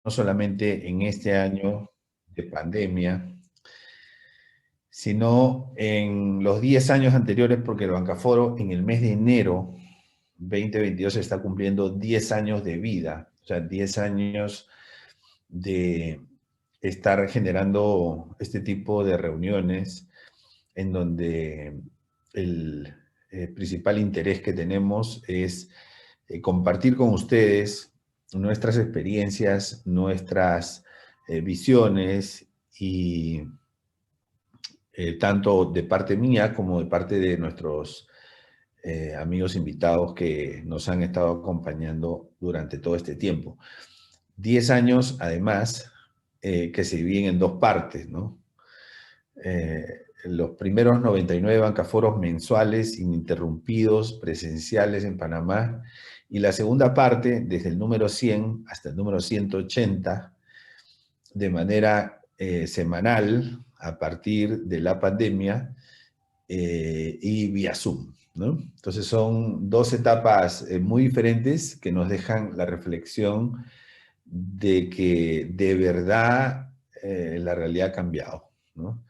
no solamente en este año de pandemia, sino en los 10 años anteriores, porque el Bancaforo en el mes de enero 2022 está cumpliendo 10 años de vida, o sea, 10 años de estar generando este tipo de reuniones en donde el principal interés que tenemos es compartir con ustedes nuestras experiencias, nuestras visiones y tanto de parte mía como de parte de nuestros amigos invitados que nos han estado acompañando durante todo este tiempo. 10 años, además, que se dividen en dos partes, ¿no? Los primeros 99 bancaforos mensuales ininterrumpidos, presenciales en Panamá, y la segunda parte, desde el número 100 hasta el número 180, de manera semanal, a partir de la pandemia, y vía Zoom, ¿no? Entonces son dos etapas muy diferentes que nos dejan la reflexión de que de verdad la realidad ha cambiado, ¿no?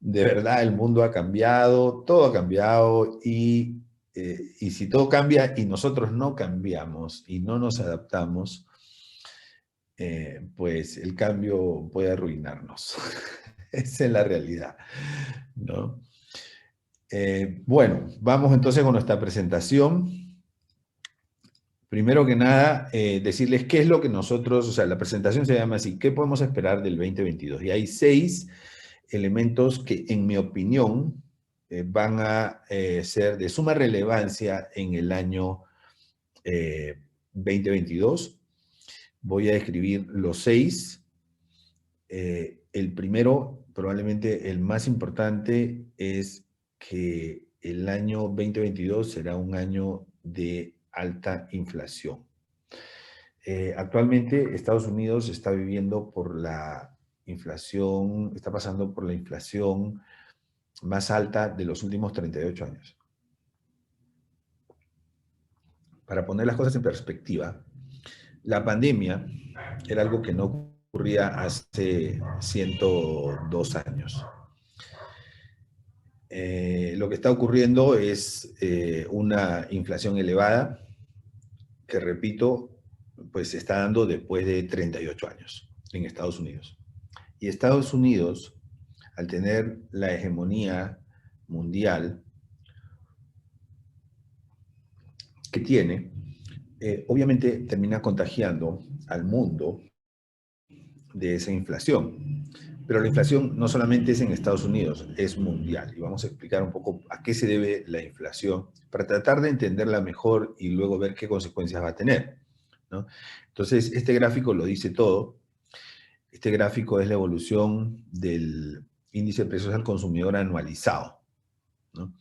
De verdad el mundo ha cambiado, todo ha cambiado y si todo cambia y nosotros no cambiamos y no nos adaptamos, pues el cambio puede arruinarnos. Esa es la realidad, ¿no? Bueno, vamos entonces con nuestra presentación. Primero que nada, decirles qué es lo que nosotros, o sea, la presentación se llama así, ¿qué podemos esperar del 2022? Y hay 6 elementos que, en mi opinión, van a ser de suma relevancia en el año 2022. Voy a describir los 6. El primero, probablemente el más importante, es que el año 2022 será un año de alta inflación. Actualmente Estados Unidos está viviendo por la inflación, está pasando por la inflación más alta de los últimos 38 años. Para poner las cosas en perspectiva, la pandemia era algo que no ocurría hace 102 años. Lo que está ocurriendo es una inflación elevada, que repito, pues se está dando después de 38 años en Estados Unidos. Y Estados Unidos, al tener la hegemonía mundial que tiene, obviamente termina contagiando al mundo de esa inflación. Pero la inflación no solamente es en Estados Unidos, es mundial. Y vamos a explicar un poco a qué se debe la inflación para tratar de entenderla mejor y luego ver qué consecuencias va a tener, ¿no? Entonces, este gráfico lo dice todo. Este gráfico es la evolución del índice de precios al consumidor anualizado, ¿no?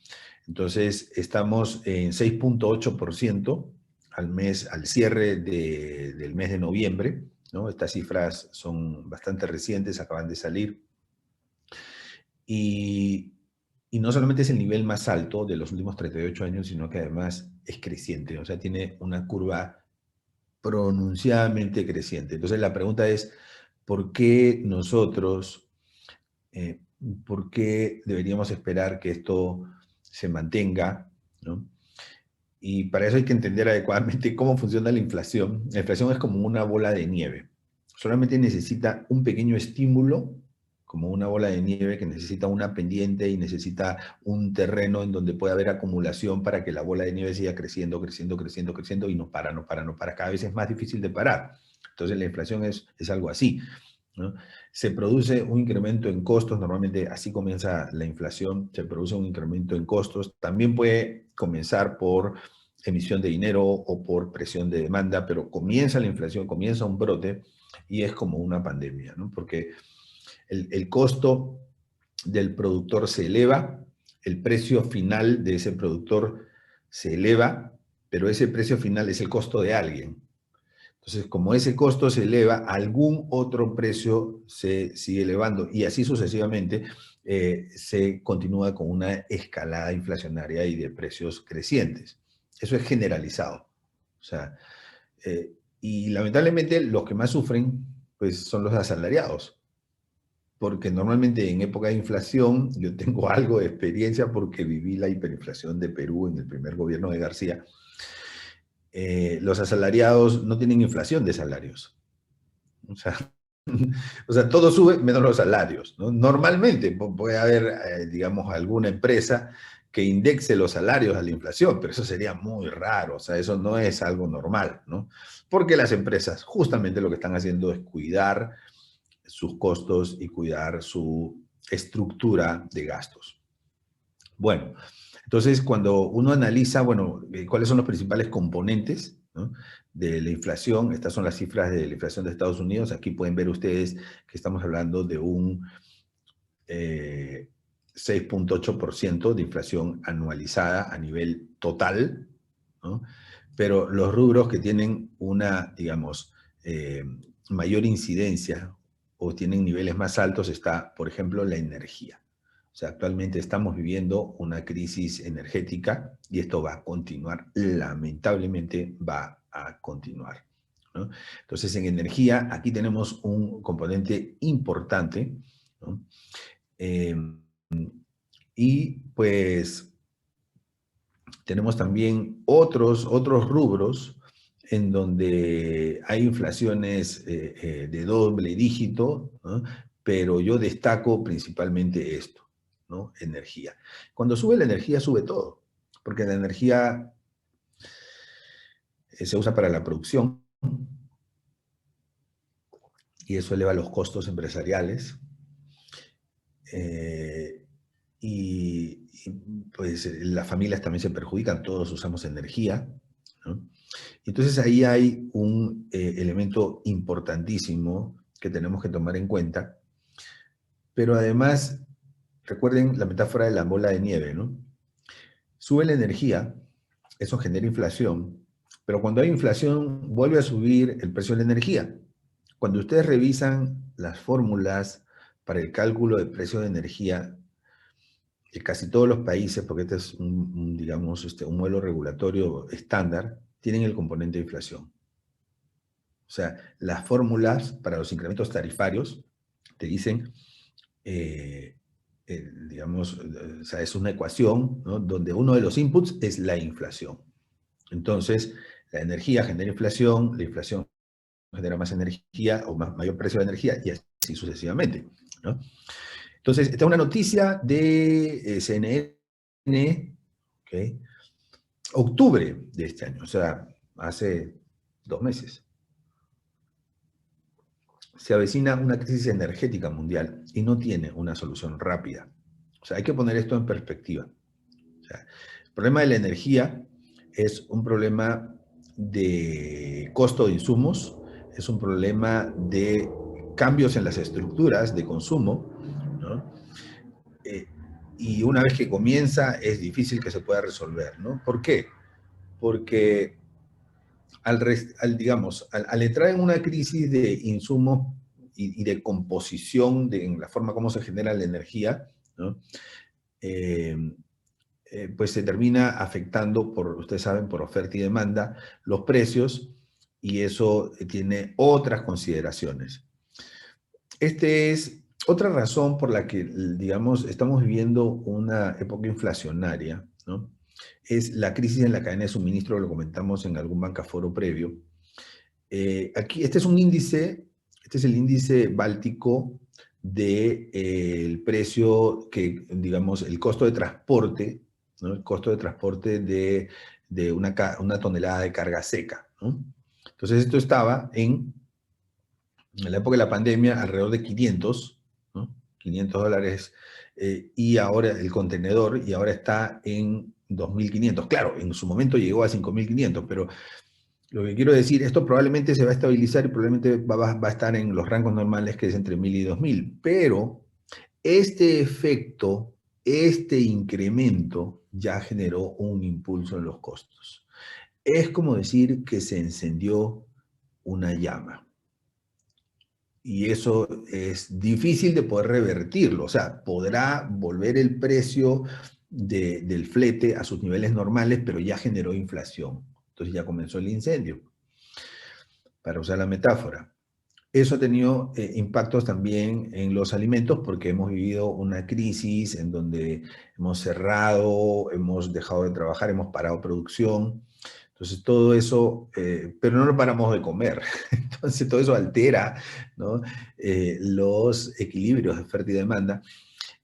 Entonces, estamos en 6.8% al cierre del mes de noviembre, ¿no? Estas cifras son bastante recientes, acaban de salir. Y, y no solamente es el nivel más alto de los últimos 38 años, sino que además es creciente, o sea, tiene una curva pronunciadamente creciente. Entonces, la pregunta es, ¿por qué nosotros, eh, por qué deberíamos esperar que esto se mantenga, ¿no? Y para eso hay que entender adecuadamente cómo funciona la inflación. La inflación es como una bola de nieve. Solamente necesita un pequeño estímulo, como una bola de nieve que necesita una pendiente y necesita un terreno en donde pueda haber acumulación para que la bola de nieve siga creciendo, creciendo, creciendo, creciendo y no para, no para, no para. Cada vez es más difícil de parar. Entonces la inflación es algo así, ¿no? Se produce un incremento en costos, normalmente así comienza la inflación, se produce un incremento en costos, también puede comenzar por emisión de dinero o por presión de demanda, pero comienza la inflación, comienza un brote y es como una pandemia, ¿no? Porque el costo del productor se eleva, el precio final de ese productor se eleva, pero ese precio final es el costo de alguien. Entonces, como ese costo se eleva, algún otro precio se sigue elevando y así sucesivamente se continúa con una escalada inflacionaria y de precios crecientes. Eso es generalizado. O sea, y lamentablemente los que más sufren Pues son los asalariados. Porque normalmente en época de inflación, yo tengo algo de experiencia porque viví la hiperinflación de Perú en el primer gobierno de García. Los asalariados no tienen inflación de salarios. O sea, o sea, todo sube menos los salarios, ¿no? Normalmente puede haber, digamos, alguna empresa que indexe los salarios a la inflación, pero eso sería muy raro, o sea, eso no es algo normal, ¿no? Porque las empresas justamente lo que están haciendo es cuidar sus costos y cuidar su estructura de gastos. Bueno, entonces cuando uno analiza, bueno, cuáles son los principales componentes, ¿no?, de la inflación, estas son las cifras de la inflación de Estados Unidos, aquí pueden ver ustedes que estamos hablando de un 6,8% de inflación anualizada a nivel total, ¿no? Pero los rubros que tienen una, digamos, mayor incidencia o tienen niveles más altos está, por ejemplo, la energía. O sea, actualmente estamos viviendo una crisis energética y esto va a continuar, lamentablemente va a continuar, ¿no? Entonces, en energía, aquí tenemos un componente importante, ¿no? Eh, y pues tenemos también otros rubros en donde hay inflaciones de doble dígito, ¿no? Pero yo destaco principalmente esto, ¿no? Energía. Cuando sube la energía, sube todo, porque la energía se usa para la producción y eso eleva los costos empresariales. Eh, y, pues las familias también se perjudican, todos usamos energía, ¿no? Entonces ahí hay un elemento importantísimo que tenemos que tomar en cuenta, pero además, recuerden la metáfora de la bola de nieve, ¿no? Sube la energía, eso genera inflación, pero cuando hay inflación vuelve a subir el precio de la energía. Cuando ustedes revisan las fórmulas para el cálculo del precio de energía, casi todos los países, porque este es digamos, un modelo regulatorio estándar, tienen el componente de inflación. O sea, las fórmulas para los incrementos tarifarios te dicen, digamos, o sea, es una ecuación, ¿no?, donde uno de los inputs es la inflación. Entonces, la energía genera inflación, la inflación genera más energía o mayor precio de energía y así sucesivamente, ¿no? Entonces, esta es una noticia de CNN, ¿okay?, octubre de este año, o sea, hace 2 meses. Se avecina una crisis energética mundial y no tiene una solución rápida. O sea, hay que poner esto en perspectiva. O sea, el problema de la energía es un problema de costo de insumos, es un problema de cambios en las estructuras de consumo, ¿no? Eh, y una vez que comienza es difícil que se pueda resolver, ¿no? ¿Por qué? Porque digamos, al entrar en una crisis de insumos y de composición en la forma como se genera la energía, ¿no?, eh, pues se termina afectando, ustedes saben, por oferta y demanda, los precios, y eso tiene otras consideraciones. Este es otra razón por la que, digamos, estamos viviendo una época inflacionaria, ¿no? Es la crisis en la cadena de suministro, lo comentamos en algún bancaforo previo. Aquí, este es el índice báltico del precio que, digamos, el costo de transporte, ¿no?, el costo de transporte de una tonelada de carga seca, ¿no? Entonces, esto estaba en la época de la pandemia alrededor de 500, ¿no?, $500, y ahora el contenedor, y ahora está en 2.500. Claro, en su momento llegó a 5.500, pero lo que quiero decir, esto probablemente se va a estabilizar y probablemente va a estar en los rangos normales, que es entre 1.000 y 2.000, pero este efecto, este incremento ya generó un impulso en los costos. Es como decir que se encendió una llama. Y eso es difícil de poder revertirlo. O sea, podrá volver el precio del flete a sus niveles normales, pero ya generó inflación. Entonces ya comenzó el incendio, para usar la metáfora. eso ha tenido impactos también en los alimentos porque hemos vivido una crisis en donde hemos cerrado, hemos dejado de trabajar, hemos parado producción. Entonces todo eso, pero no lo paramos de comer. Entonces todo eso altera, ¿no? Los equilibrios de oferta y demanda.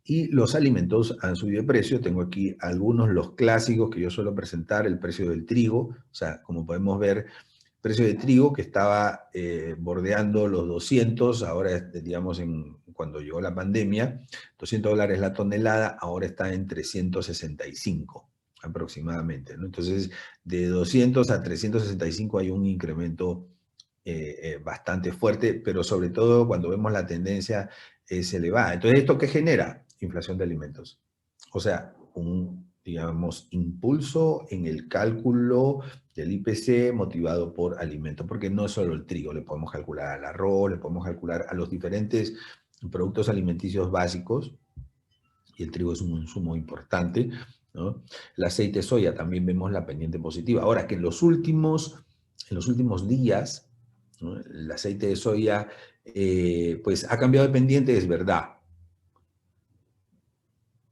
Y los alimentos han subido de precio. Tengo aquí algunos, los clásicos que yo suelo presentar, el precio del trigo. O sea, como podemos ver, precio de trigo que estaba bordeando los 200, ahora, digamos, cuando llegó la pandemia, $200 la tonelada, ahora está en 365 aproximadamente, ¿no? Entonces, de 200 a 365 hay un incremento bastante fuerte, pero sobre todo cuando vemos la tendencia es elevada. Entonces, ¿esto qué genera? Inflación de alimentos. O sea, un, digamos, impulso en el cálculo del IPC motivado por alimentos, porque no es solo el trigo, le podemos calcular al arroz, le podemos calcular a los diferentes productos alimenticios básicos, y el trigo es un insumo importante, ¿no? El aceite de soya también vemos la pendiente positiva. Ahora que en los últimos días, ¿no? El aceite de soya pues ha cambiado de pendiente, es verdad,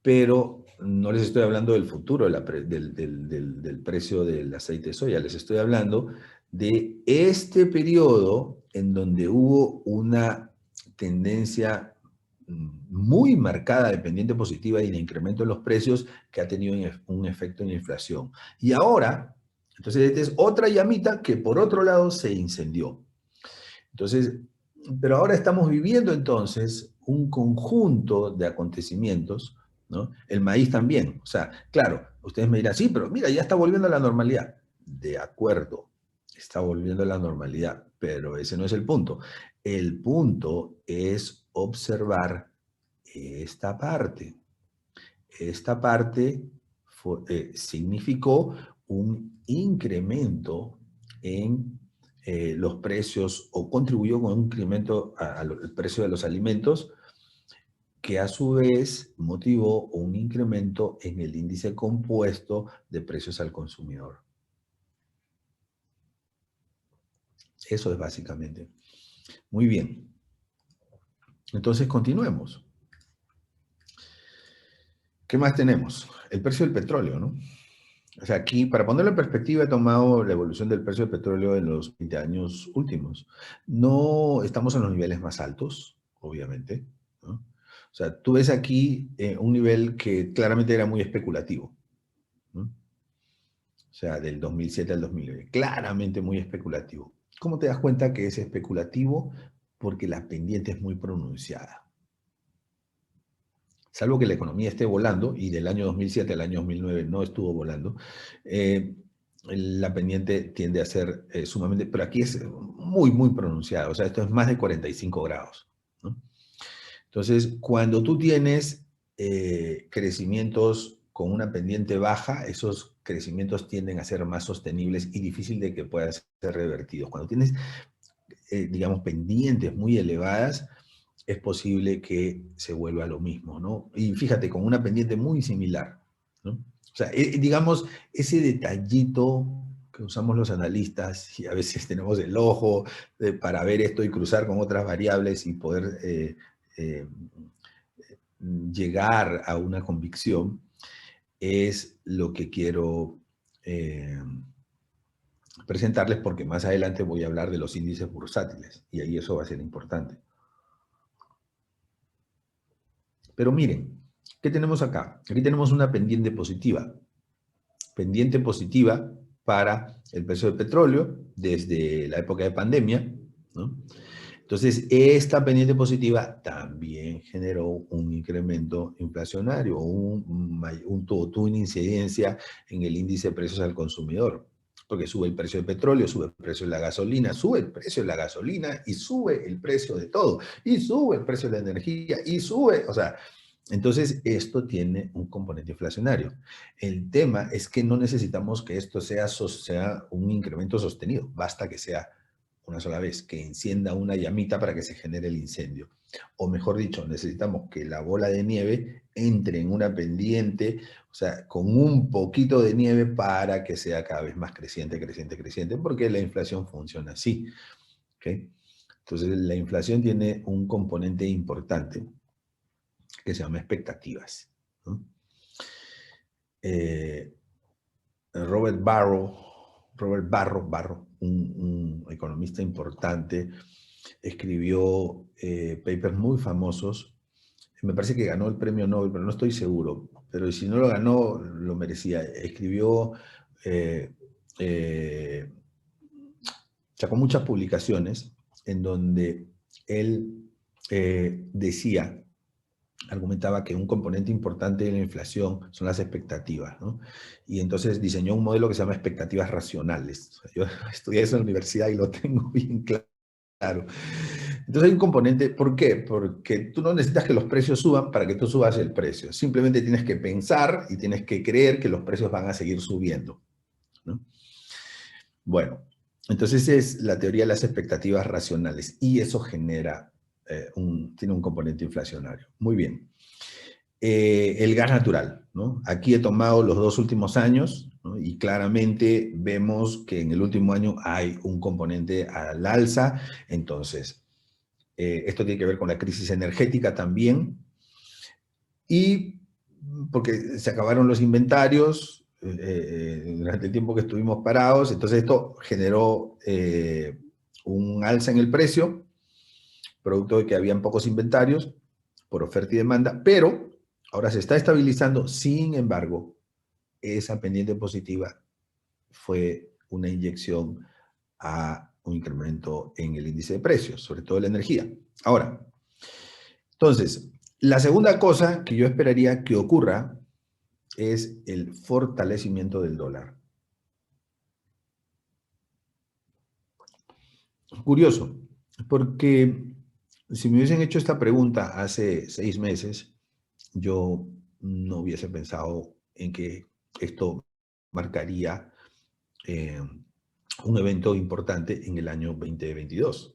pero no les estoy hablando del futuro del precio del aceite de soya, les estoy hablando de este periodo en donde hubo una tendencia muy marcada de pendiente positiva y de incremento en los precios que ha tenido un efecto en la inflación. Y ahora, entonces esta es otra llamita que por otro lado se incendió. Entonces, pero ahora estamos viviendo entonces un conjunto de acontecimientos, ¿no? El maíz también. O sea, claro, ustedes me dirán, sí, pero mira, ya está volviendo a la normalidad. De acuerdo, está volviendo a la normalidad, pero ese no es el punto. El punto es observar esta parte. Esta parte significó un incremento en los precios o contribuyó con un incremento al precio de los alimentos que a su vez motivó un incremento en el índice compuesto de precios al consumidor. Eso es básicamente. Muy bien. Entonces continuemos. ¿Qué más tenemos? El precio del petróleo, ¿no? O sea, aquí, para ponerlo en perspectiva, he tomado la evolución del precio del petróleo en los 20 años últimos. No estamos en los niveles más altos, obviamente, ¿no? O sea, tú ves aquí un nivel que claramente era muy especulativo, ¿no? O sea, del 2007 al 2009, claramente muy especulativo. ¿Cómo te das cuenta que es especulativo? Porque la pendiente es muy pronunciada. Salvo que la economía esté volando, y del año 2007 al año 2009 no estuvo volando, la pendiente tiende a ser sumamente, pero aquí es muy, muy pronunciada, o sea, esto es más de 45 grados, ¿no? Entonces, cuando tú tienes crecimientos con una pendiente baja, esos crecimientos tienden a ser más sostenibles y difícil de que puedan ser revertidos. Cuando tienes, digamos, pendientes muy elevadas, es posible que se vuelva lo mismo, ¿no? Y fíjate, con una pendiente muy similar, ¿no? O sea, digamos, ese detallito que usamos los analistas y a veces tenemos el ojo para ver esto y cruzar con otras variables y poder eh, llegar a una convicción, es lo que quiero presentarles porque más adelante voy a hablar de los índices bursátiles y ahí eso va a ser importante. Pero miren, ¿qué tenemos acá? Aquí tenemos una pendiente positiva. Pendiente positiva para el precio del petróleo desde la época de pandemia, ¿no? Entonces, esta pendiente positiva también generó un incremento inflacionario, tuvo una incidencia en el índice de precios al consumidor, porque sube el precio del petróleo, sube el precio de la gasolina, sube el precio de la gasolina y sube el precio de todo, y sube el precio de la energía, y sube, o sea, entonces esto tiene un componente inflacionario. El tema es que no necesitamos que esto sea un incremento sostenido, basta que sea una sola vez, que encienda una llamita para que se genere el incendio. O mejor dicho, necesitamos que la bola de nieve entre en una pendiente, o sea, con un poquito de nieve para que sea cada vez más creciente, creciente, creciente, porque la inflación funciona así. ¿Okay? Entonces, la inflación tiene un componente importante que se llama expectativas, ¿no? Eh, Robert Barro, un economista importante, escribió papers muy famosos. Me parece que ganó el premio Nobel, pero no estoy seguro. Pero si no lo ganó, lo merecía. Escribió, eh, eh, sacó muchas publicaciones en donde él decía, argumentaba que un componente importante de la inflación son las expectativas, ¿no? Y entonces diseñó un modelo que se llama expectativas racionales. O sea, yo estudié eso en la universidad y lo tengo bien claro. Entonces hay un componente, ¿por qué? Porque tú no necesitas que los precios suban para que tú subas el precio. Simplemente tienes que pensar y tienes que creer que los precios van a seguir subiendo, ¿no? Bueno, entonces es la teoría de las expectativas racionales y eso genera, tiene un componente inflacionario. Muy bien. El gas natural, ¿no? Aquí he tomado los 2 últimos años, ¿no? Y claramente vemos que en el último año hay un componente al alza. Entonces, esto tiene que ver con la crisis energética también. Y porque se acabaron los inventarios durante el tiempo que estuvimos parados, entonces esto generó un alza en el precio, producto de que habían pocos inventarios por oferta y demanda, pero ahora se está estabilizando. Sin embargo, esa pendiente positiva fue una inyección a un incremento en el índice de precios, sobre todo la energía. Ahora, entonces, la segunda cosa que yo esperaría que ocurra es el fortalecimiento del dólar. Curioso, porque si me hubiesen hecho esta pregunta hace 6 meses, yo no hubiese pensado en que esto marcaría un evento importante en el año 2022.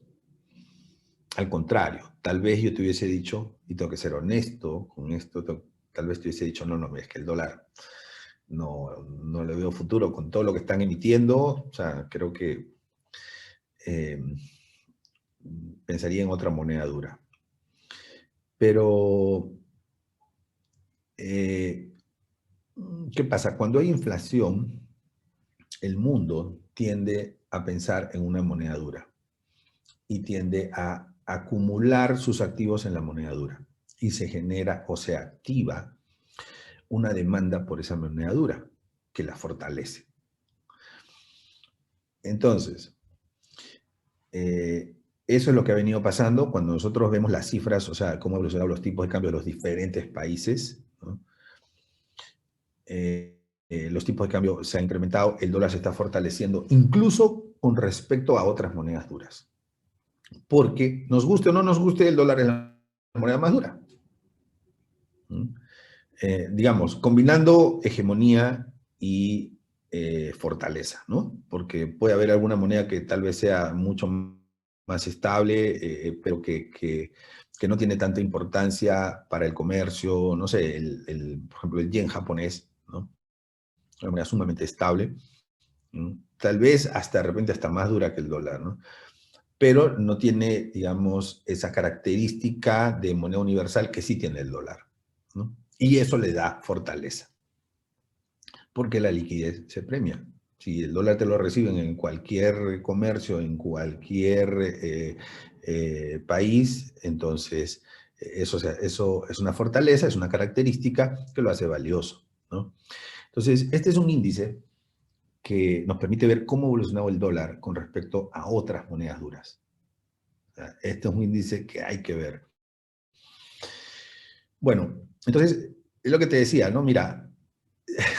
Al contrario, tal vez yo te hubiese dicho, y tengo que ser honesto con esto, tal vez te hubiese dicho, no, es que el dólar no le veo futuro con todo lo que están emitiendo. O sea, creo que eh, pensaría en otra moneda dura. Pero, eh, ¿qué pasa? Cuando hay inflación, el mundo tiende a pensar en una moneda dura y tiende a acumular sus activos en la moneda dura. Y se genera o se activa una demanda por esa moneda dura que la fortalece. Entonces, eso es lo que ha venido pasando cuando nosotros vemos las cifras, o sea, cómo evolucionan los tipos de cambio de los diferentes países, ¿no? Los tipos de cambio se han incrementado, el dólar se está fortaleciendo, incluso con respecto a otras monedas duras. Porque nos guste o no nos guste, el dólar es la moneda más dura. Digamos, combinando hegemonía y fortaleza, ¿no? Porque puede haber alguna moneda que tal vez sea mucho más estable, pero que no tiene tanta importancia para el comercio, no sé, por ejemplo, el yen japonés, ¿no? Una moneda sumamente estable, ¿no? Tal vez hasta de repente hasta más dura que el dólar, ¿no? Pero no tiene, digamos, esa característica de moneda universal que sí tiene el dólar, ¿no? Y eso le da fortaleza, porque la liquidez se premia. Si el dólar te lo reciben en cualquier comercio, en cualquier país, entonces eso es una fortaleza, es una característica que lo hace valioso, ¿no? Entonces, este es un índice que nos permite ver cómo ha evolucionado el dólar con respecto a otras monedas duras. O sea, este es un índice que hay que ver. Bueno, entonces, es lo que te decía, ¿no? Mira,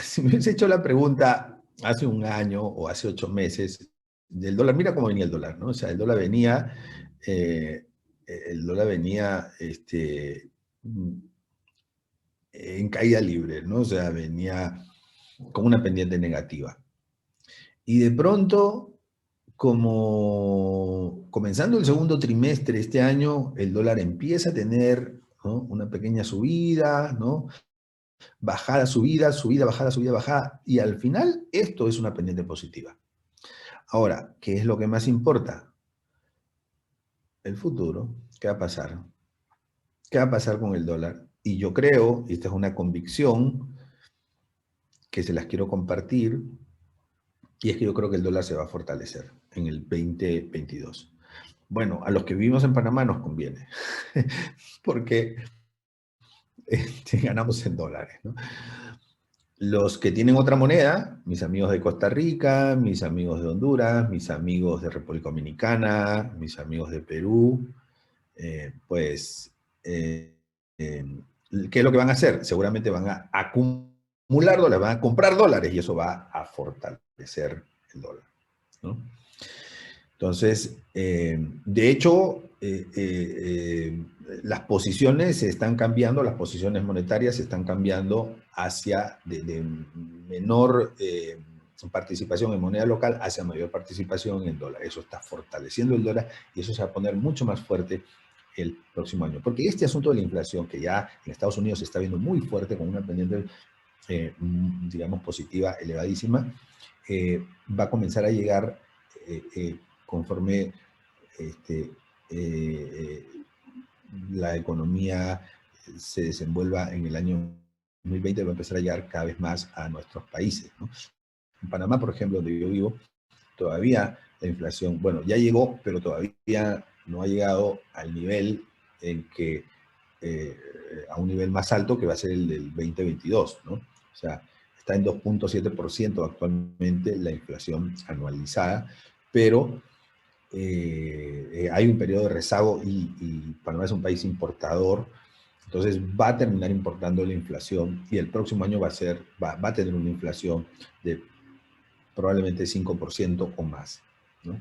si me hubiese hecho la pregunta hace un año o hace 8 meses del dólar, mira cómo venía el dólar, ¿no? O sea, eh, el dólar venía en caída libre, ¿no? O sea, venía con una pendiente negativa. Y de pronto, como comenzando el segundo trimestre de este año, el dólar empieza a tener, ¿no?, una pequeña subida, ¿no? Bajada, subida, subida, bajada, subida, bajada, y al final esto es una pendiente positiva. Ahora, ¿qué es lo que más importa? el futuro, ¿qué va a pasar? ¿Qué va a pasar con el dólar? Y yo creo, y esta es una convicción que se las quiero compartir, y es que yo creo que el dólar se va a fortalecer en el 2022. Bueno, a los que vivimos en Panamá nos conviene, porque ganamos en dólares, ¿no? Los que tienen otra moneda, mis amigos de Costa Rica, mis amigos de Honduras, mis amigos de República Dominicana, mis amigos de Perú, pues, eh, ¿qué es lo que van a hacer? Seguramente van a acumular dólares, van a comprar dólares y eso va a fortalecer el dólar, ¿no? Entonces, de hecho, las posiciones se están cambiando, las posiciones monetarias se están cambiando hacia de menor participación en moneda local hacia mayor participación en dólar. Eso está fortaleciendo el dólar y eso se va a poner mucho más fuerte el próximo año. Porque este asunto de la inflación, que ya en Estados Unidos se está viendo muy fuerte, con una pendiente, digamos, positiva elevadísima, va a comenzar a llegar conforme este, eh, la economía se desenvuelva en el año 2020, va a empezar a llegar cada vez más a nuestros países, ¿no? En Panamá, por ejemplo, donde yo vivo, todavía la inflación, bueno, ya llegó, pero todavía no ha llegado al nivel en que, a un nivel más alto que va a ser el del 2022, ¿no? O sea, está en 2,7% actualmente la inflación anualizada, pero hay un periodo de rezago y Panamá es un país importador, entonces va a terminar importando la inflación y el próximo año va a tener una inflación de probablemente 5% o más, ¿no?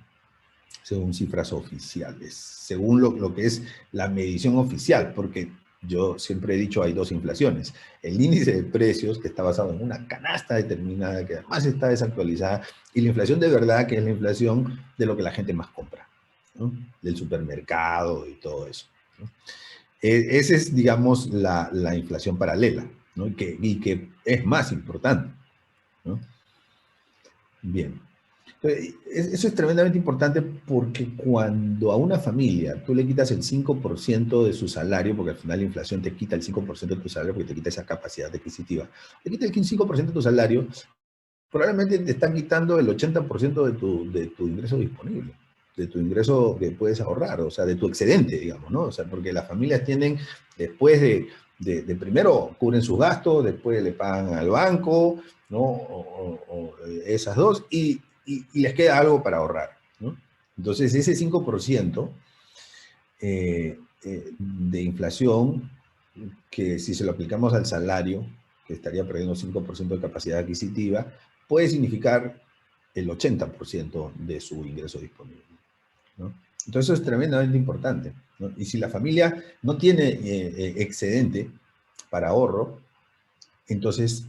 Según cifras oficiales, según lo que es la medición oficial, porque yo siempre he dicho hay dos inflaciones. El índice de precios, que está basado en una canasta determinada, que además está desactualizada, y la inflación de verdad, que es la inflación de lo que la gente más compra, ¿no? Del supermercado y todo eso, ¿no? Esa es, digamos, la inflación paralela, ¿no? Y que es más importante, ¿no? Bien. Eso es tremendamente importante porque cuando a una familia tú le quitas el 5% de su salario, porque al final la inflación te quita el 5% de tu salario porque te quita esa capacidad adquisitiva, te quita el 5% de tu salario, probablemente te están quitando el 80% de tu ingreso disponible, de tu ingreso que puedes ahorrar, o sea, de tu excedente, digamos, ¿no? O sea, porque las familias tienen, después de primero cubren sus gastos, después le pagan al banco, ¿no? O esas dos, y les queda algo para ahorrar, ¿no? Entonces, ese 5% de inflación, que si se lo aplicamos al salario, que estaría perdiendo 5% de capacidad adquisitiva, puede significar el 80% de su ingreso disponible, ¿no? Entonces eso es tremendamente importante, ¿no? Y si la familia no tiene excedente para ahorro, entonces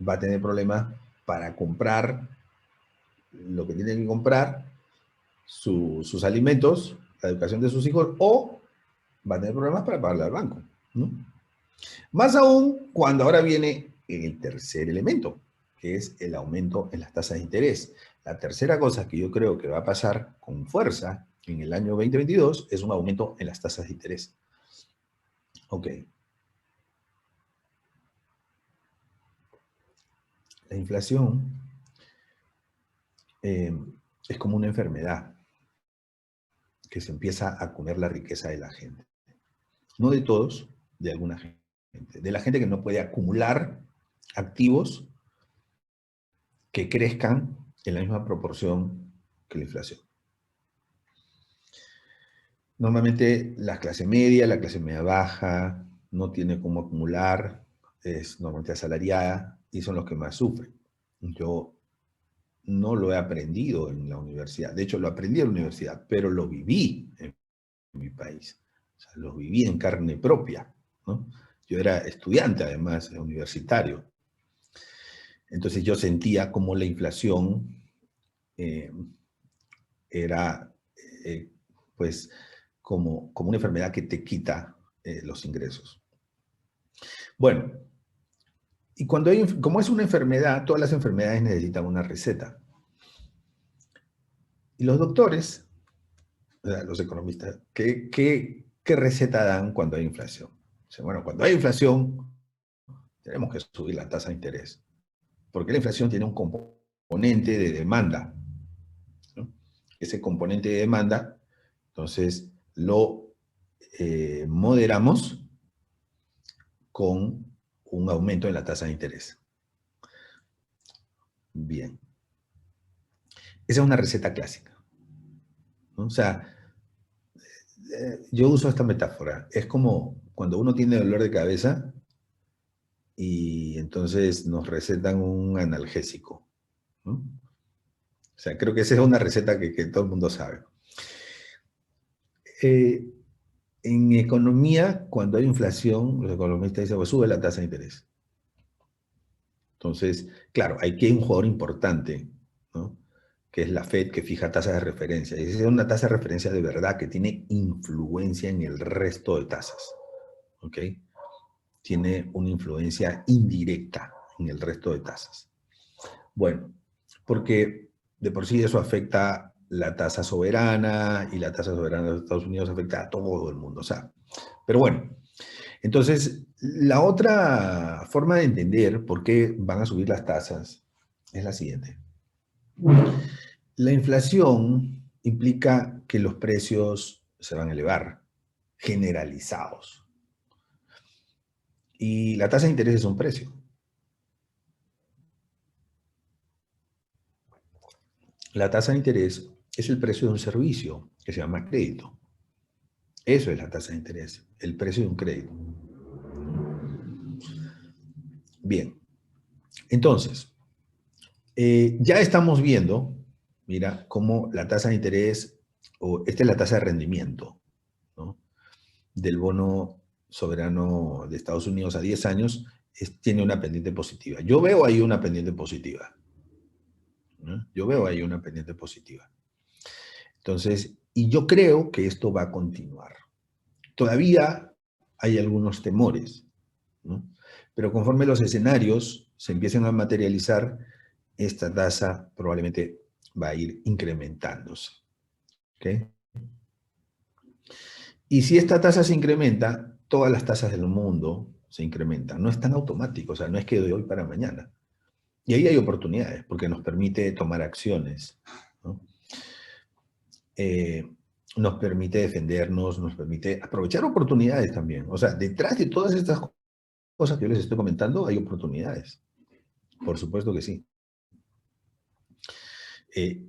va a tener problemas para comprar lo que tiene que comprar, sus alimentos, la educación de sus hijos, o va a tener problemas para pagarle al banco, ¿no? Más aún cuando ahora viene el tercer elemento, que es el aumento en las tasas de interés. La tercera cosa que yo creo que va a pasar con fuerza en el año 2022 es un aumento en las tasas de interés. Ok, la inflación eh, es como una enfermedad que se empieza a comer la riqueza de la gente. No de todos, de alguna gente. De la gente que no puede acumular activos que crezcan en la misma proporción que la inflación. Normalmente la clase media baja, no tiene cómo acumular, es normalmente asalariada y son los que más sufren. Yo no lo he aprendido en la universidad, de hecho lo aprendí en la universidad, pero lo viví en mi país, o sea, lo viví en carne propia, ¿no? Yo era estudiante además, universitario, entonces yo sentía como la inflación eh, era, eh, pues, como una enfermedad que te quita los ingresos. Bueno, y como es una enfermedad, todas las enfermedades necesitan una receta. Y los doctores O sea, los economistas, ¿qué receta dan cuando hay inflación? Dicen, bueno, cuando hay inflación, tenemos que subir la tasa de interés, porque la inflación tiene un componente de demanda, ¿no? Ese componente de demanda, entonces, lo moderamos con un aumento en la tasa de interés. Bien. Esa es una receta clásica, ¿no? O sea, yo uso esta metáfora. Es como cuando uno tiene dolor de cabeza y entonces nos recetan un analgésico, ¿no? O sea, creo que esa es una receta que todo el mundo sabe. Eh, en economía, cuando hay inflación, los economistas dicen, pues sube la tasa de interés. Entonces, claro, aquí hay un jugador importante, ¿no? Que es la Fed, que fija tasas de referencia. Y esa es una tasa de referencia de verdad que tiene influencia en el resto de tasas, ¿ok? Tiene una influencia indirecta en el resto de tasas. Bueno, porque de por sí eso afecta la tasa soberana y la tasa soberana de los Estados Unidos afecta a todo el mundo, o sea, pero bueno, entonces la otra forma de entender por qué van a subir las tasas es la siguiente. La inflación implica que los precios se van a elevar, generalizados. Y la tasa de interés es un precio. La tasa de interés es el precio de un servicio que se llama crédito. Eso es la tasa de interés, el precio de un crédito. Bien, entonces, ya estamos viendo, mira, cómo la tasa de interés, o esta es la tasa de rendimiento, ¿no? Del bono soberano de Estados Unidos a 10 años, tiene una pendiente positiva. Yo veo ahí una pendiente positiva, ¿no? Yo veo ahí una pendiente positiva. Entonces, y yo creo que esto va a continuar. Todavía hay algunos temores, ¿no? Pero conforme los escenarios se empiecen a materializar, esta tasa probablemente va a ir incrementándose, ¿ok? Y si esta tasa se incrementa, todas las tasas del mundo se incrementan. No es tan automático, o sea, no es que de hoy para mañana. Y ahí hay oportunidades, porque nos permite tomar acciones, ¿no? Eh, nos permite defendernos, nos permite aprovechar oportunidades también. O sea, detrás de todas estas cosas que yo les estoy comentando, hay oportunidades. Por supuesto que sí. Eh,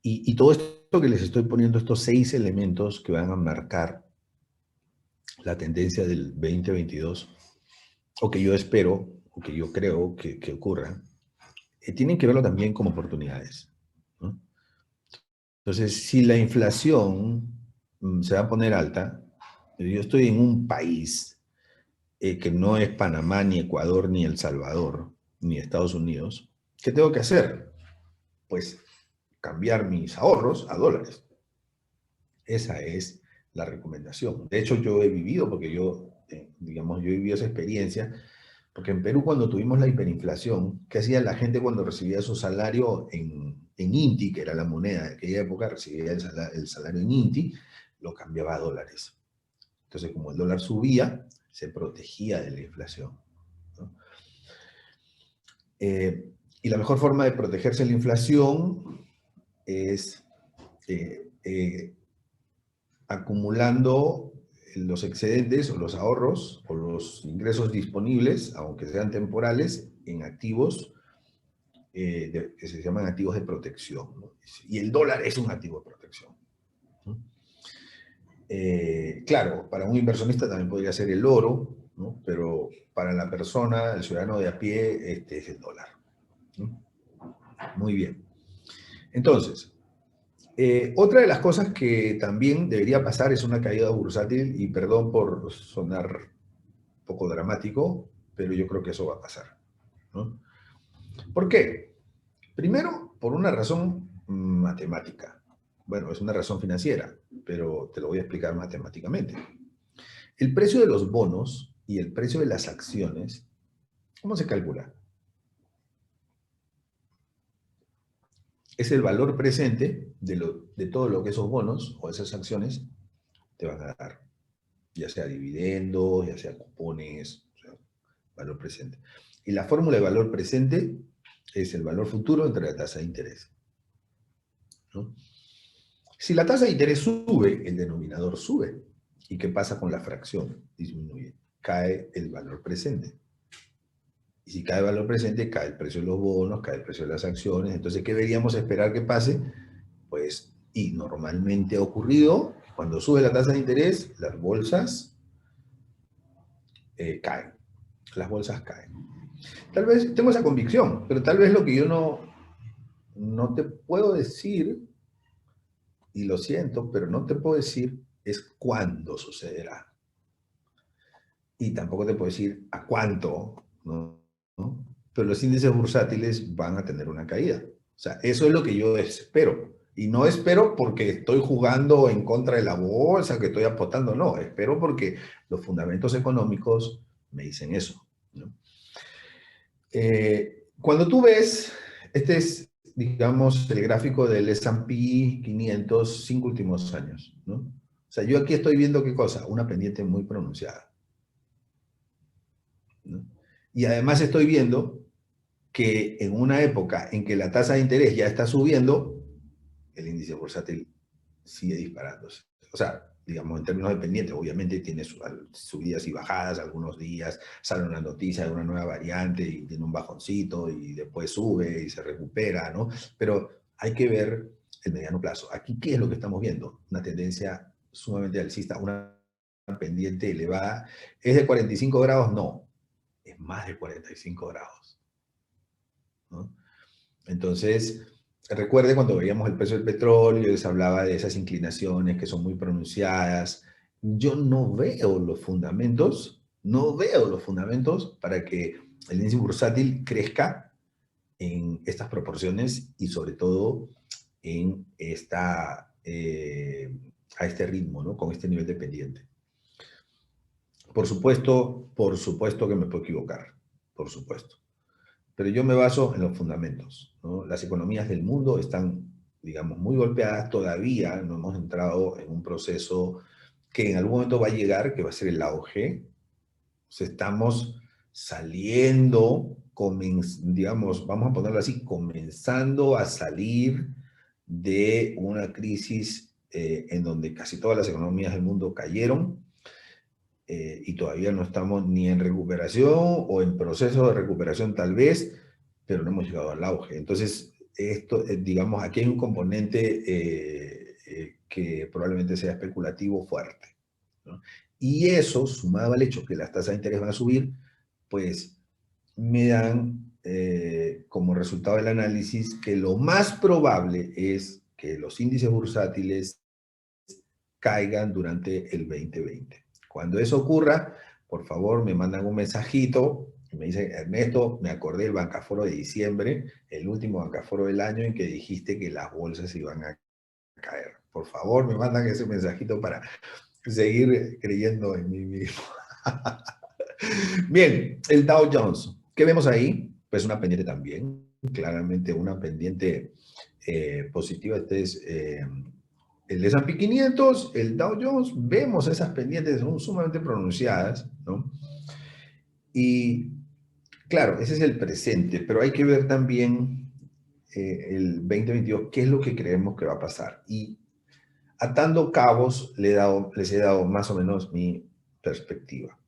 y todo esto que les estoy poniendo, estos 6 elementos que van a marcar la tendencia del 2022, o que yo espero, o que yo creo que ocurra, tienen que verlo también como oportunidades, ¿no? Entonces, si la inflación se va a poner alta, yo estoy en un país que no es Panamá, ni Ecuador, ni El Salvador, ni Estados Unidos, ¿qué tengo que hacer? Pues cambiar mis ahorros a dólares. Esa es la recomendación. De hecho, yo he vivido, porque yo, digamos, yo he vivido esa experiencia, porque en Perú cuando tuvimos la hiperinflación, ¿qué hacía la gente cuando recibía su salario en INTI, que era la moneda de aquella época, recibía el salario en INTI, lo cambiaba a dólares? Entonces, como el dólar subía, se protegía de la inflación, ¿no? Y la mejor forma de protegerse de la inflación es acumulando los excedentes o los ahorros o los ingresos disponibles, aunque sean temporales, en activos que se llaman activos de protección, ¿no? Y el dólar es un activo de protección, ¿no? Claro, para un inversionista también podría ser el oro, ¿no? Pero para la persona, el ciudadano de a pie, este es el dólar, ¿no? Muy bien. Entonces, otra de las cosas que también debería pasar es una caída bursátil, y perdón por sonar un poco dramático, pero yo creo que eso va a pasar, ¿no? ¿Por qué? Primero, por una razón matemática. Bueno, es una razón financiera, pero te lo voy a explicar matemáticamente. El precio de los bonos y el precio de las acciones, ¿cómo se calcula? es el valor presente de todo lo que esos bonos o esas acciones te van a dar, ya sea dividendos, ya sea cupones, o sea, valor presente. Y la fórmula de valor presente es el valor futuro entre la tasa de interés, ¿no? Si la tasa de interés sube, el denominador sube. ¿Y qué pasa con la fracción? Disminuye. Cae el valor presente. Y si cae el valor presente, cae el precio de los bonos, cae el precio de las acciones. Entonces, ¿qué deberíamos esperar que pase? Pues, y normalmente ha ocurrido, cuando sube la tasa de interés, las bolsas caen. Las bolsas caen. Tal vez tengo esa convicción, pero tal vez lo que yo no te puedo decir, y lo siento, pero no te puedo decir es cuándo sucederá. Y tampoco te puedo decir a cuánto, ¿no? ¿No? Pero los índices bursátiles van a tener una caída. O sea, eso es lo que yo espero. Y no espero porque estoy jugando en contra de la bolsa, que estoy apostando, no. Espero porque los fundamentos económicos me dicen eso, ¿no? Cuando tú ves, este es, digamos, el gráfico del S&P 500, 5 últimos años, ¿no? O sea, yo aquí estoy viendo qué cosa, una pendiente muy pronunciada, ¿no? Y además estoy viendo que en una época en que la tasa de interés ya está subiendo, el índice bursátil sigue disparándose. O sea, digamos, en términos de pendiente, obviamente tiene subidas y bajadas, algunos días sale una noticia de una nueva variante y tiene un bajoncito y después sube y se recupera, ¿no? Pero hay que ver el mediano plazo. Aquí, ¿qué es lo que estamos viendo? Una tendencia sumamente alcista, una pendiente elevada. ¿Es de 45 grados? No, es más de 45 grados, ¿no? Entonces, recuerde cuando veíamos el precio del petróleo, les hablaba de esas inclinaciones que son muy pronunciadas. Yo no veo los fundamentos, no veo los fundamentos para que el índice bursátil crezca en estas proporciones y sobre todo en a este ritmo, ¿no? Con este nivel de pendiente. Por supuesto que me puedo equivocar, por supuesto. Pero yo me baso en los fundamentos, ¿no? Las economías del mundo están, digamos, muy golpeadas todavía, no hemos entrado en un proceso que en algún momento va a llegar, que va a ser el auge. O sea, estamos saliendo, digamos, vamos a ponerlo así, comenzando a salir de una crisis en donde casi todas las economías del mundo cayeron, y todavía no estamos ni en recuperación o en proceso de recuperación tal vez, pero no hemos llegado al auge. Entonces, esto, digamos, aquí hay un componente que probablemente sea especulativo fuerte, ¿no? Y eso, sumado al hecho que las tasas de interés van a subir, pues me dan como resultado del análisis que lo más probable es que los índices bursátiles caigan durante el 2020. Cuando eso ocurra, por favor, me mandan un mensajito y me dicen, Ernesto, me acordé del Bancaforo de diciembre, el último Bancaforo del año en que dijiste que las bolsas iban a caer. Por favor, me mandan ese mensajito para seguir creyendo en mí mismo. Bien, el Dow Jones. ¿Qué vemos ahí? Pues una pendiente también, claramente una pendiente positiva. Este es el S&P 500, el Dow Jones. Vemos esas pendientes, son sumamente pronunciadas, ¿no? Y claro, ese es el presente, pero hay que ver también el 2022, qué es lo que creemos que va a pasar. Y atando cabos, les he dado más o menos mi perspectiva.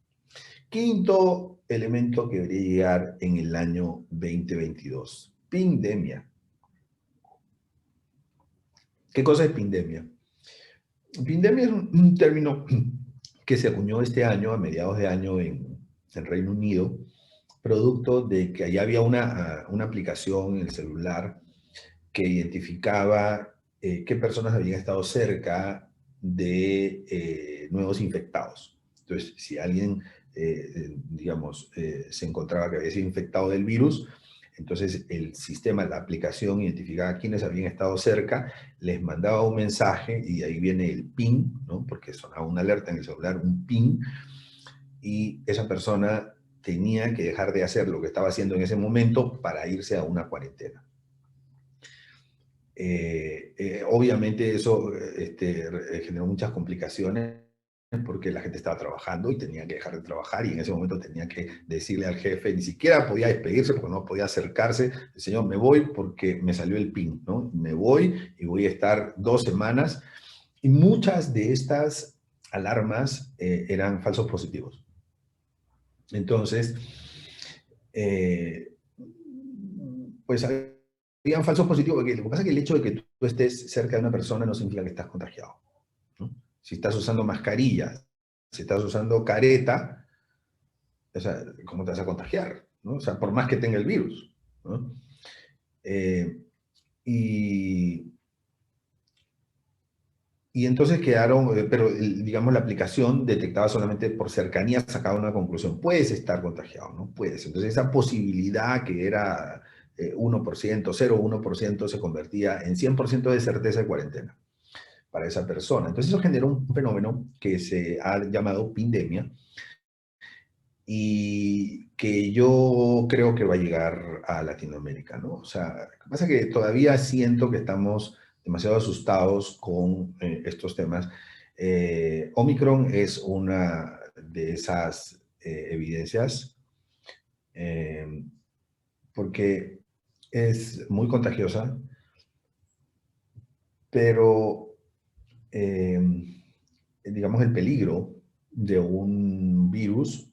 Quinto elemento que debería llegar en el año 2022, pandemia. ¿Qué cosa es pandemia? Pandemia es un término que se acuñó este año, a mediados de año en Reino Unido, producto de que allá había una aplicación en el celular que identificaba qué personas habían estado cerca de nuevos infectados. Entonces, si alguien, digamos, se encontraba que había sido infectado del virus, entonces el sistema, la aplicación identificaba quiénes habían estado cerca, les mandaba un mensaje y ahí viene el ping, ¿no? Porque sonaba una alerta en el celular, un ping, y esa persona tenía que dejar de hacer lo que estaba haciendo en ese momento para irse a una cuarentena. Obviamente eso generó muchas complicaciones porque la gente estaba trabajando y tenía que dejar de trabajar y en ese momento tenía que decirle al jefe, ni siquiera podía despedirse porque no podía acercarse, el señor, me voy porque me salió el PIN, ¿no? Me voy y voy a estar 2 semanas. Y muchas de estas alarmas eran falsos positivos. Entonces, eh, pues habían falsos positivos, porque lo que pasa es que el hecho de que tú estés cerca de una persona no significa que estás contagiado, ¿no? Si estás usando mascarilla, si estás usando careta, o sea, ¿cómo te vas a contagiar? ¿No? O sea, por más que tenga el virus, ¿no? Eh, y, y entonces quedaron, pero digamos la aplicación detectaba solamente por cercanía, sacaba una conclusión. Puedes estar contagiado, ¿no? Puedes. Entonces esa posibilidad que era 1%, 0,1% se convertía en 100% de certeza de cuarentena para esa persona. Entonces eso generó un fenómeno que se ha llamado pandemia y que yo creo que va a llegar a Latinoamérica, ¿no? O sea, lo que pasa es que todavía siento que estamos demasiado asustados con estos temas. Omicron es una de esas evidencias eh, porque es muy contagiosa, pero eh, digamos el peligro de un virus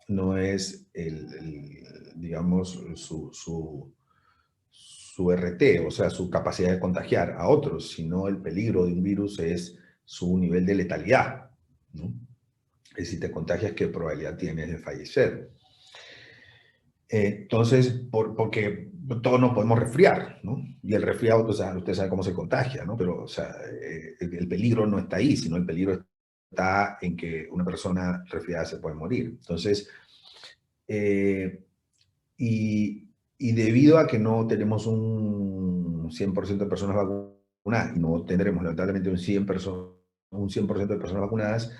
no es digamos, su RT, o sea, su capacidad de contagiar a otros, sino el peligro de un virus es su nivel de letalidad, ¿no? Es decir, si te contagias, ¿qué probabilidad tienes de fallecer? Entonces, porque todos nos podemos resfriar, ¿no? Y el resfriado, o sea, usted sabe cómo se contagia, ¿no? Pero, o sea, el peligro no está ahí, sino el peligro está en que una persona resfriada se puede morir. Entonces, eh, y debido a que no tenemos un 100% de personas vacunadas y no tendremos lamentablemente un 100% de personas vacunadas,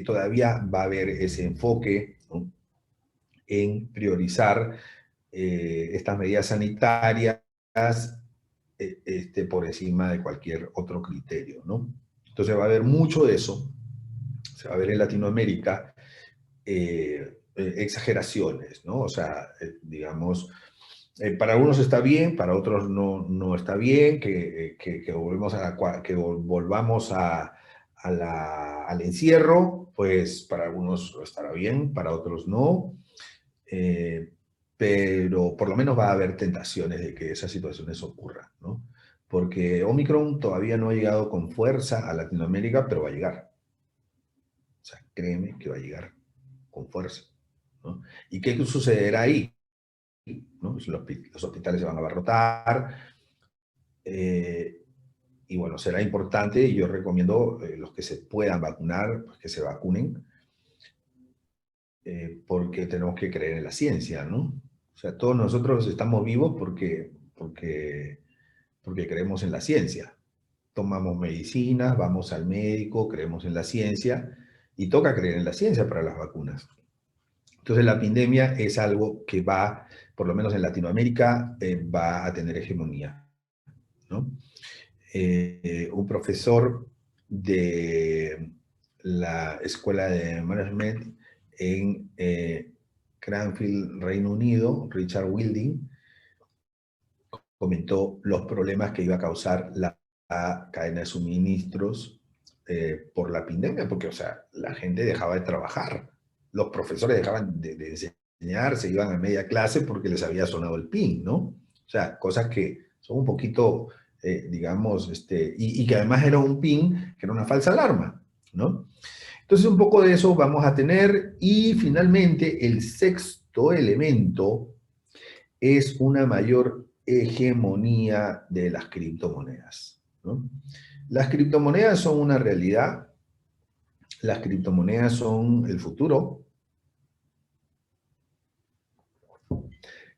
todavía va a haber ese enfoque, ¿no?, en priorizar estas medidas sanitarias por encima de cualquier otro criterio, ¿no? Entonces va a haber mucho de eso, se va a ver en Latinoamérica exageraciones, ¿no? O sea, digamos, para algunos está bien, para otros no está bien, que volvamos al encierro, pues para algunos estará bien, para otros no. Eh, pero por lo menos va a haber tentaciones de que esas situaciones ocurran, ¿no? Porque Omicron todavía no ha llegado con fuerza a Latinoamérica, pero va a llegar. O sea, créeme que va a llegar con fuerza, ¿no? ¿Y qué sucederá ahí? ¿No? Pues los hospitales se van a abarrotar, eh, y bueno, será importante, y yo recomiendo los que se puedan vacunar, pues que se vacunen, porque tenemos que creer en la ciencia, ¿no? O sea, todos nosotros estamos vivos porque creemos en la ciencia. Tomamos medicinas, vamos al médico, creemos en la ciencia, y toca creer en la ciencia para las vacunas. Entonces la pandemia es algo que va, por lo menos en Latinoamérica, va a tener hegemonía, ¿no? Un profesor de la Escuela de Management en Cranfield, Reino Unido, Richard Wilding, comentó los problemas que iba a causar la cadena de suministros por la pandemia, porque, o sea, la gente dejaba de trabajar, los profesores dejaban de enseñar, se iban a media clase porque les había sonado el PIN, ¿no? O sea, cosas que son un poquito, digamos, y que además era un PIN que era una falsa alarma, ¿no? Entonces, un poco de eso vamos a tener. Y finalmente, el sexto elemento es una mayor hegemonía de las criptomonedas, ¿no? Las criptomonedas son una realidad, las criptomonedas son el futuro.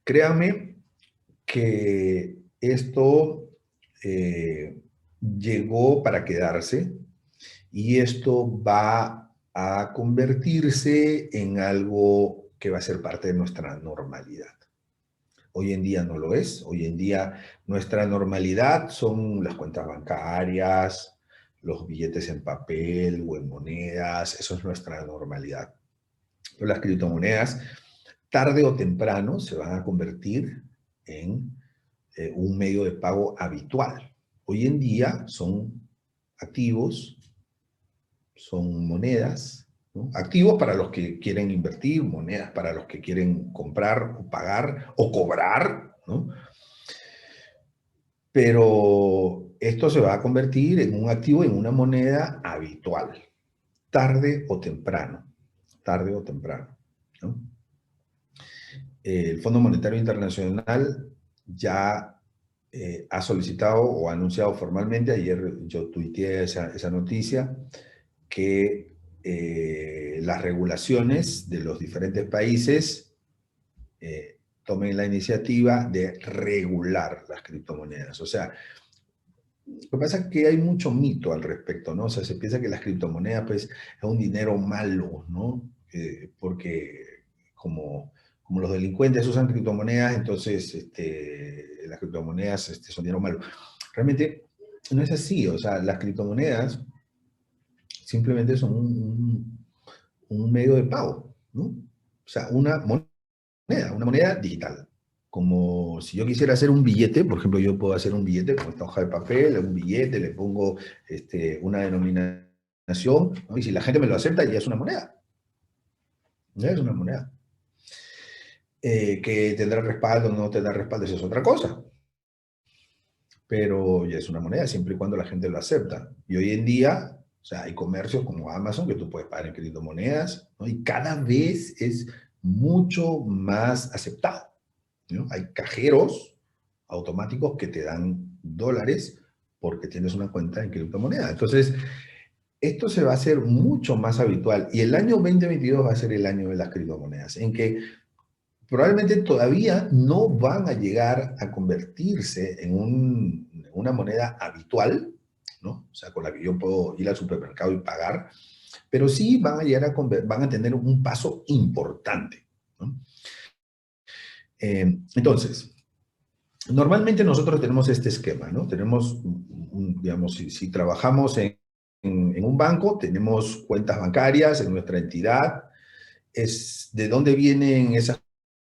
Créame que esto llegó para quedarse y esto va a convertirse en algo que va a ser parte de nuestra normalidad. Hoy en día no lo es. Hoy en día nuestra normalidad son las cuentas bancarias, los billetes en papel o en monedas. Eso es nuestra normalidad. Pero las criptomonedas, tarde o temprano, se van a convertir en un medio de pago habitual. Hoy en día son activos, son monedas, ¿no? Activos para los que quieren invertir, monedas para los que quieren comprar o pagar o cobrar, ¿no? Pero esto se va a convertir en un activo, en una moneda habitual, tarde o temprano, tarde o temprano, ¿no? El Fondo Monetario Internacional ya ha solicitado o ha anunciado formalmente, ayer yo tuiteé esa noticia, que las regulaciones de los diferentes países tomen la iniciativa de regular las criptomonedas. O sea, lo que pasa es que hay mucho mito al respecto, ¿no? O sea, se piensa que las criptomonedas, pues, es un dinero malo, ¿no? Porque como los delincuentes usan criptomonedas, entonces las criptomonedas son dinero malo. Realmente no es así, o sea, las criptomonedas simplemente son un medio de pago, ¿no? O sea, una moneda digital. Como si yo quisiera hacer un billete, por ejemplo, yo puedo hacer un billete con esta hoja de papel, un billete, le pongo una denominación, ¿no? Y si la gente me lo acepta, ya es una moneda. Ya es una moneda. Que tendrá respaldo o no tendrá respaldo, eso es otra cosa. Pero ya es una moneda, siempre y cuando la gente lo acepta. Y hoy en día, o sea, hay comercios como Amazon que tú puedes pagar en criptomonedas, ¿no? Y cada vez es mucho más aceptado, ¿no? Hay cajeros automáticos que te dan dólares porque tienes una cuenta en criptomoneda. Entonces, esto se va a hacer mucho más habitual y el año 2022 va a ser el año de las criptomonedas, en que probablemente todavía no van a llegar a convertirse en una moneda habitual, ¿no? O sea, con la que yo puedo ir al supermercado y pagar, pero sí van a llegar van a tener un paso importante, ¿no? Entonces, normalmente nosotros tenemos este esquema, ¿no? Tenemos, digamos, si trabajamos en un banco, tenemos cuentas bancarias en nuestra entidad. ¿De dónde vienen esas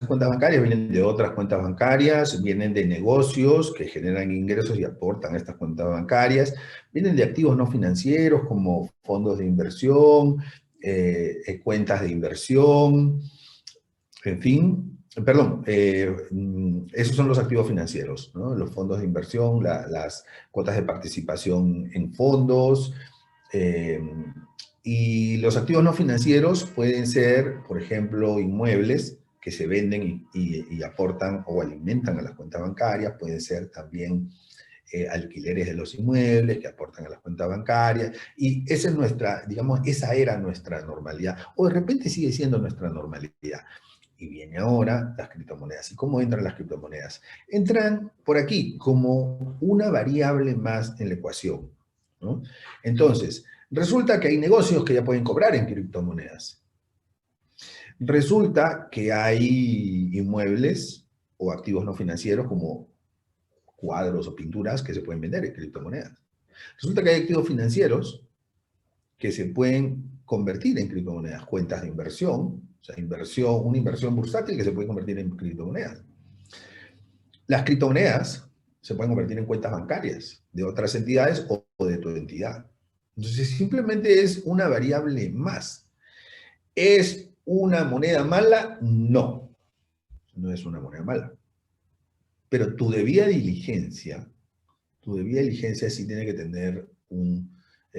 cuentas bancarias? Vienen de otras cuentas bancarias, vienen de negocios que generan ingresos y aportan a estas cuentas bancarias, vienen de activos no financieros como fondos de inversión, cuentas de inversión, en fin, perdón, esos son los activos financieros, ¿no? Los fondos de inversión, las cuotas de participación en fondos, eh, y los activos no financieros pueden ser, por ejemplo, inmuebles que se venden y aportan o alimentan a las cuentas bancarias, pueden ser también alquileres de los inmuebles que aportan a las cuentas bancarias, y esa es nuestra, digamos, esa era nuestra normalidad, o de repente sigue siendo nuestra normalidad. Y viene ahora las criptomonedas. ¿Y cómo entran las criptomonedas? Entran por aquí como una variable más en la ecuación, ¿no? Entonces, resulta que hay negocios que ya pueden cobrar en criptomonedas. Resulta que hay inmuebles o activos no financieros como cuadros o pinturas que se pueden vender en criptomonedas. Resulta que hay activos financieros que se pueden convertir en criptomonedas, cuentas de inversión, o sea, una inversión bursátil que se puede convertir en criptomonedas. Las criptomonedas se pueden convertir en cuentas bancarias de otras entidades o de tu entidad. Entonces, simplemente es una variable más. ¿Es una moneda mala? No, no es una moneda mala. Pero tu debida diligencia sí tiene que tener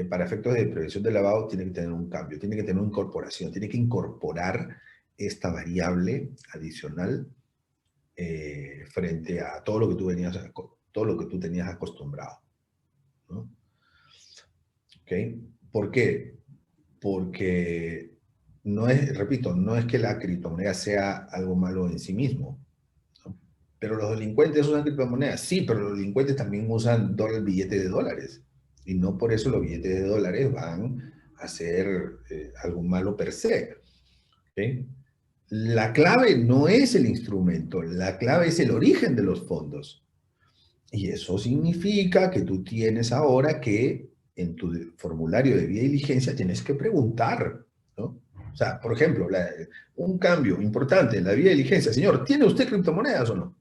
para efectos de prevención de lavado, tiene que tener un cambio, tiene que tener una incorporación, tiene que incorporar esta variable adicional frente a todo lo que todo lo que tú tenías acostumbrado, ¿no? ¿Ok? ¿Por qué? Porque no es, repito, no es que la criptomoneda sea algo malo en sí mismo, ¿no? Pero los delincuentes usan criptomonedas, sí, pero los delincuentes también usan billetes de dólares. Y no por eso los billetes de dólares van a ser algo malo per se, ¿ok? La clave no es el instrumento, la clave es el origen de los fondos. Y eso significa que tú tienes ahora que en tu formulario de vía diligencia tienes que preguntar, ¿no? O sea, por ejemplo, un cambio importante en la vía diligencia. Señor, ¿tiene usted criptomonedas o no?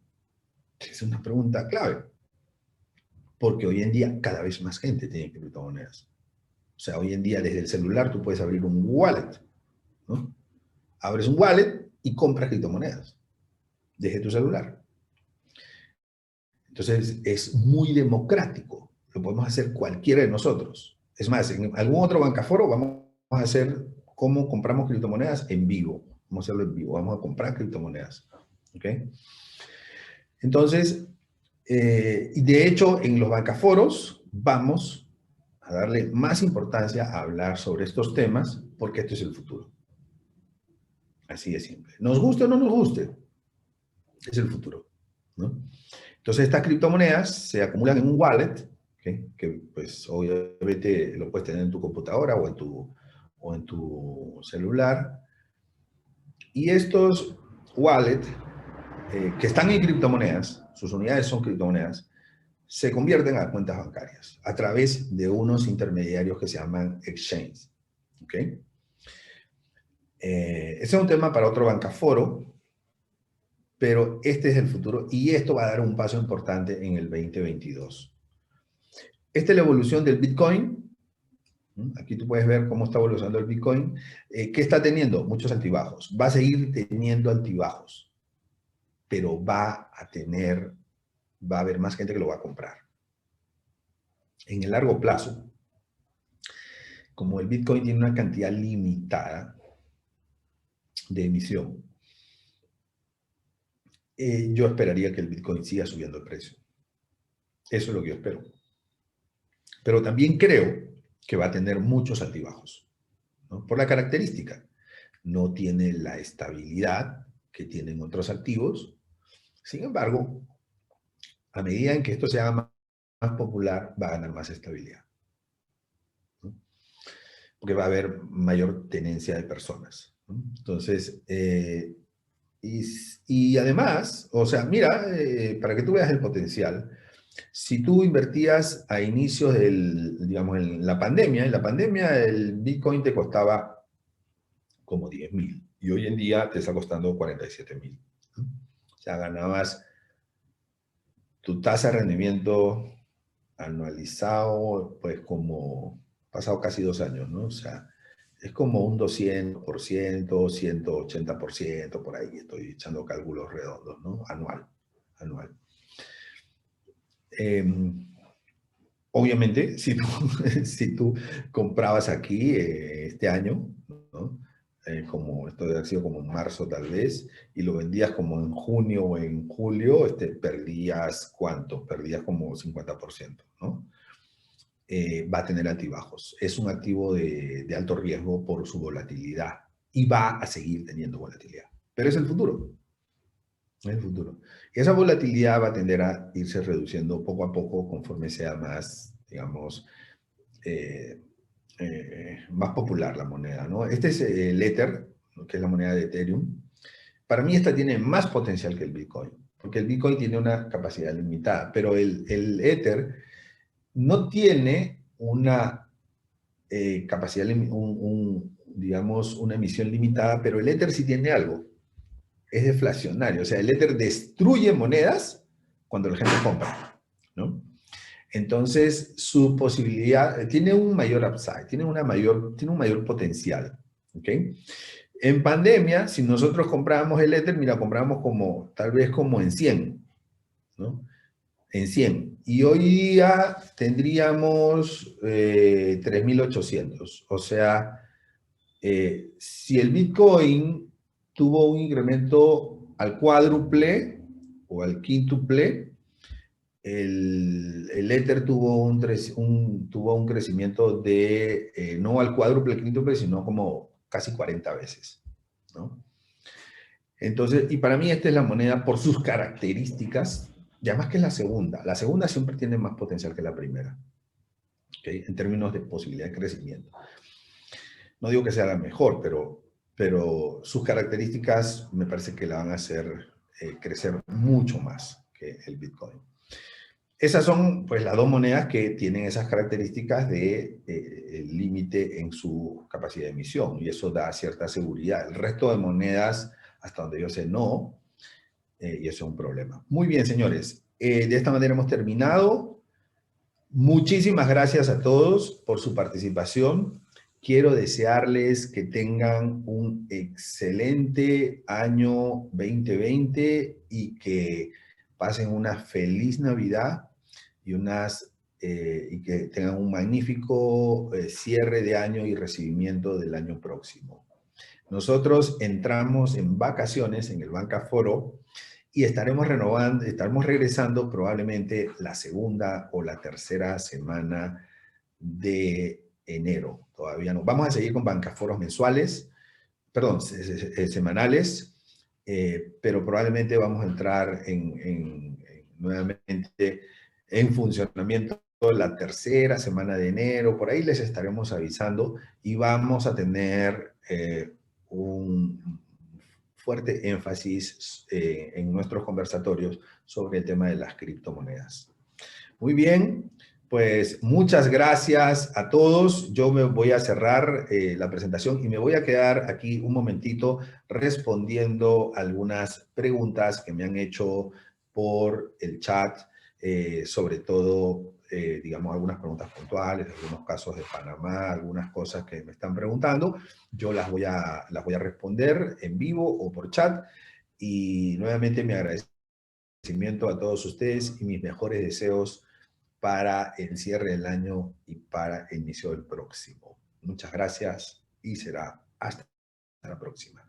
Es una pregunta clave, porque hoy en día cada vez más gente tiene criptomonedas. O sea, hoy en día desde el celular tú puedes abrir un wallet, ¿no? Abres un wallet y compras criptomonedas desde tu celular. Entonces, es muy democrático. Lo podemos hacer cualquiera de nosotros. Es más, en algún otro bancaforo vamos a hacer cómo compramos criptomonedas en vivo. Vamos a hacerlo en vivo. Vamos a comprar criptomonedas. ¿Ok? Entonces, y de hecho, en los bancaforos vamos a darle más importancia a hablar sobre estos temas porque esto es el futuro. Así de simple. Nos guste o no nos guste, es el futuro, ¿no? Entonces, estas criptomonedas se acumulan en un wallet, ¿okay? Que pues obviamente lo puedes tener en tu computadora o en tu celular. Y estos wallets que están en criptomonedas, sus unidades son criptomonedas, se convierten a cuentas bancarias a través de unos intermediarios que se llaman exchange. ¿Okay? Ese es un tema para otro bancaforo, pero este es el futuro y esto va a dar un paso importante en el 2022. Esta es la evolución del Bitcoin. Aquí tú puedes ver cómo está evolucionando el Bitcoin. ¿Qué está teniendo? Muchos altibajos. Va a seguir teniendo altibajos, pero va a haber más gente que lo va a comprar. En el largo plazo, como el Bitcoin tiene una cantidad limitada de emisión, yo esperaría que el Bitcoin siga subiendo el precio. Eso es lo que yo espero. Pero también creo que va a tener muchos altibajos, ¿no? Por la característica. No tiene la estabilidad que tienen otros activos. Sin embargo, a medida en que esto sea más popular, va a ganar más estabilidad, ¿no? Porque va a haber mayor tenencia de personas, ¿no? Entonces, y además, o sea, mira, para que tú veas el potencial, si tú invertías a inicios digamos, en la pandemia el Bitcoin te costaba como 10.000 y hoy en día te está costando 47.000, ¿no? O sea, ganabas tu tasa de rendimiento anualizado, pues como pasado casi 2 años, ¿no? O sea, es como un 200%, 180%, por ahí estoy echando cálculos redondos, ¿no? Anual. Eh, Obviamente, si tú comprabas aquí este año, ¿no? Como esto debe haber sido como en marzo tal vez, y lo vendías como en junio o en julio, perdías ¿cuánto? Perdías como 50%, ¿no? Va a tener altibajos. Es un activo de alto riesgo por su volatilidad y va a seguir teniendo volatilidad. Pero es el futuro. Es el futuro. Y esa volatilidad va a tender a irse reduciendo poco a poco conforme sea más, digamos, eh, más popular la moneda, ¿no? Este es el Ether, que es la moneda de Ethereum. Para mí esta tiene más potencial que el Bitcoin, porque el Bitcoin tiene una capacidad limitada, pero el Ether no tiene una capacidad, digamos, una emisión limitada, pero el Ether sí tiene algo, es deflacionario, o sea, el Ether destruye monedas cuando la gente compra, ¿no? Entonces, su posibilidad, tiene un mayor upside, tiene un mayor potencial, ¿ok? En pandemia, si nosotros comprábamos el Ether, mira, comprábamos como, tal vez como en 100, ¿no? En 100. Y hoy día tendríamos 3.800. O sea, si el Bitcoin tuvo un incremento al cuádruple o al quíntuple, el Ether tuvo un crecimiento de no al cuádruple, quíntuple, sino como casi 40 veces, ¿no? Entonces, y para mí esta es la moneda por sus características, y además que es la segunda. La segunda siempre tiene más potencial que la primera, ¿okay? En términos de posibilidad de crecimiento. No digo que sea la mejor, pero sus características me parece que la van a hacer crecer mucho más que el Bitcoin. Esas son pues las dos monedas que tienen esas características de límite en su capacidad de emisión y eso da cierta seguridad. El resto de monedas, hasta donde yo sé, no, y eso es un problema. Muy bien, señores. De esta manera hemos terminado. Muchísimas gracias a todos por su participación. Quiero desearles que tengan un excelente año 2020 y que pasen una feliz Navidad y que tengan un magnífico cierre de año y recibimiento del año próximo. Nosotros entramos en vacaciones en el Bancaforo y estaremos regresando probablemente la segunda o la tercera semana de enero. Todavía no. Vamos a seguir con Bancaforos mensuales, perdón, semanales, pero probablemente vamos a entrar nuevamente en funcionamiento la tercera semana de enero, por ahí les estaremos avisando y vamos a tener un fuerte énfasis en nuestros conversatorios sobre el tema de las criptomonedas. Muy bien, pues muchas gracias a todos. Yo me voy a cerrar la presentación y me voy a quedar aquí un momentito respondiendo algunas preguntas que me han hecho por el chat, sobre todo, digamos, algunas preguntas puntuales, algunos casos de Panamá, algunas cosas que me están preguntando. Yo las voy a responder en vivo o por chat. Y nuevamente mi agradecimiento a todos ustedes y mis mejores deseos para el cierre del año y para el inicio del próximo. Muchas gracias y será hasta la próxima.